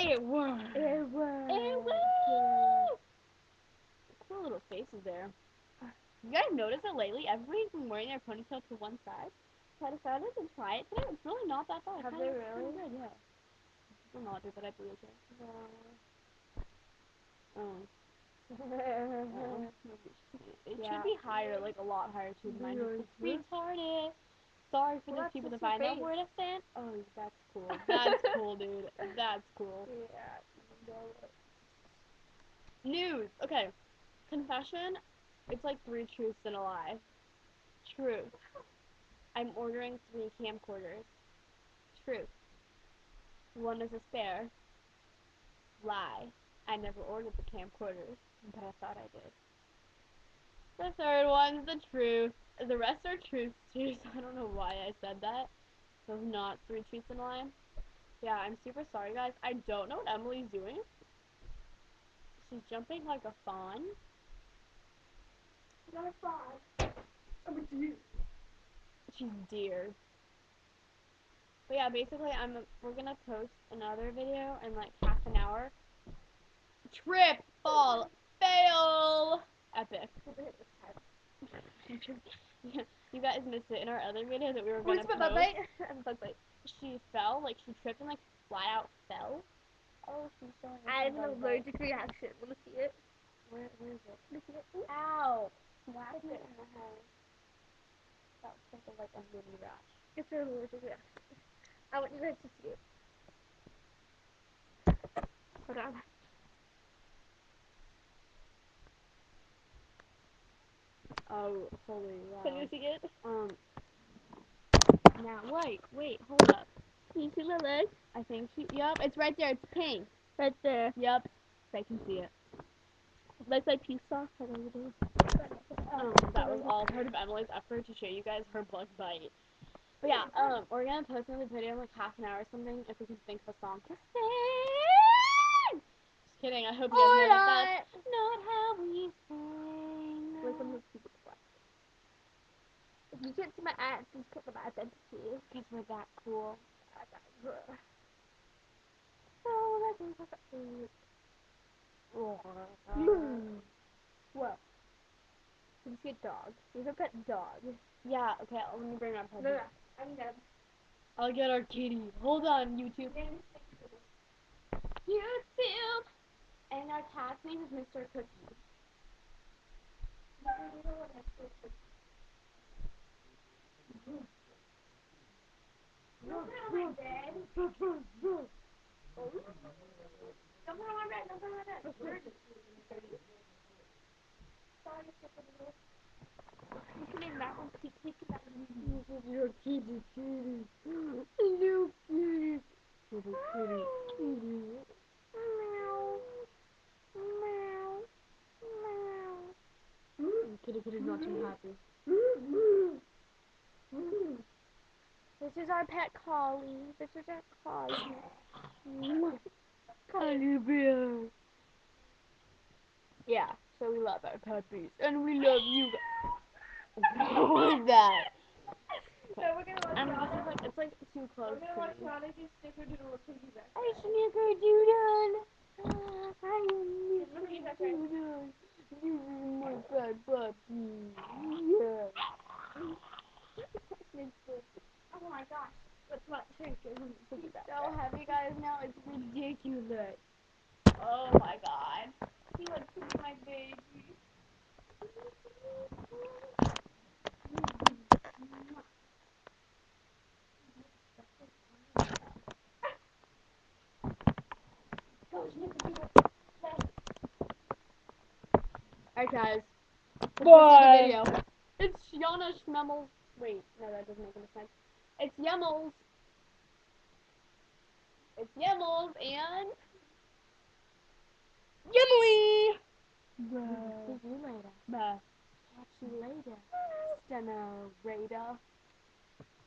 It worked. It worked. It worked. Cool little faces there. You guys notice that lately everybody's been wearing their ponytail to one side? So I decided to try it today. It's really not that bad. Have they really? Pretty good, yeah. People not do that, I believe it. No. It Yeah. should be higher, like a lot higher too. Mine is just Really? retarded. Sorry for Well, those that's people just if I your know where to face. stand. Oh, that's cool. That's cool, dude. That's cool. Yeah. News. Okay. Confession. It's like 3 truths and a lie. Truth. I'm ordering 3 camcorders. Truth. 1 is a spare. Lie. I never ordered the camcorders, but I thought I did. The third one's the truth. The rest are truths too, so I don't know why I said that. So not 3 truths and a lie. Yeah, I'm super sorry, guys. I don't know what Emily's doing. She's jumping like a fawn. Not a fawn. I'm a deer. She's deer. But yeah, basically, we're gonna post another video in like half an hour. Trip, fall, fail, epic. You guys missed it in our other video that we were gonna What's my post. bug bite? I'm bug bite. She fell, like she tripped and like flat out fell. Oh, she's showing us I her have an bug bite. allergic reaction. Wanna see it? Where is it? Wanna see it? Ooh. Ow! Smacked it in the head. That was something like a mini rash. It's an allergic reaction. I want you guys to see it. Hold on. Oh, fully. Wow. Can you see it? Now wait, hold up. Can you see my leg? I think Yep, it's right there. It's pink. Right there. Yep, I can see it. Looks like pea sauce. I don't know. That was all part of Emily's effort to show you guys her bug bite. But yeah, we're gonna post another video in like half an hour or something if we can think of a song to sing. Just kidding. I hope you guys know that that's not how we sing. Listen to people clap. If you can't see my ads, please click on my identity. Because we're that cool. So let's talk about food. What? You see a dog. He's a pet dog. Yeah, okay, let me bring my puppy. No, I'm done. I'll get our kitty. Hold on, YouTube. YouTube! And our cat's name is Mr. Cookie. Don't put it on my bed. Don't put it on my bed. Don't put it on my bed. You can name that one. Keep that one. This is your kitty, kitty. Hello, kitty. Kitty, kitty, kitty. Meow. Meow. Meow. Kitty, kitty's not too happy. This is our pet collie. This is our collie. Collie bear. Yeah, so we love our puppies. And we love you guys. What was that? So we're gonna watch And Shauna. this is like, it's like too close We're gonna watch to me. Shauna do snickerdoodle piggyback. I snickerdoodle. I Let me use that right. snickerdoodle. You are my bad puppy. Yeah. Oh my gosh. That's not true. Piggyback. So heavy, guys, now it's ridiculous. Oh my god. He wants to be my baby. Alright, guys. Bye. Video. It's Yana Schmemmels. Wait, no, that doesn't make any sense. It's Yemmels. It's Yemmels and Yemily. Bye. See you later. Bye. Catch you later. Stunner Raider.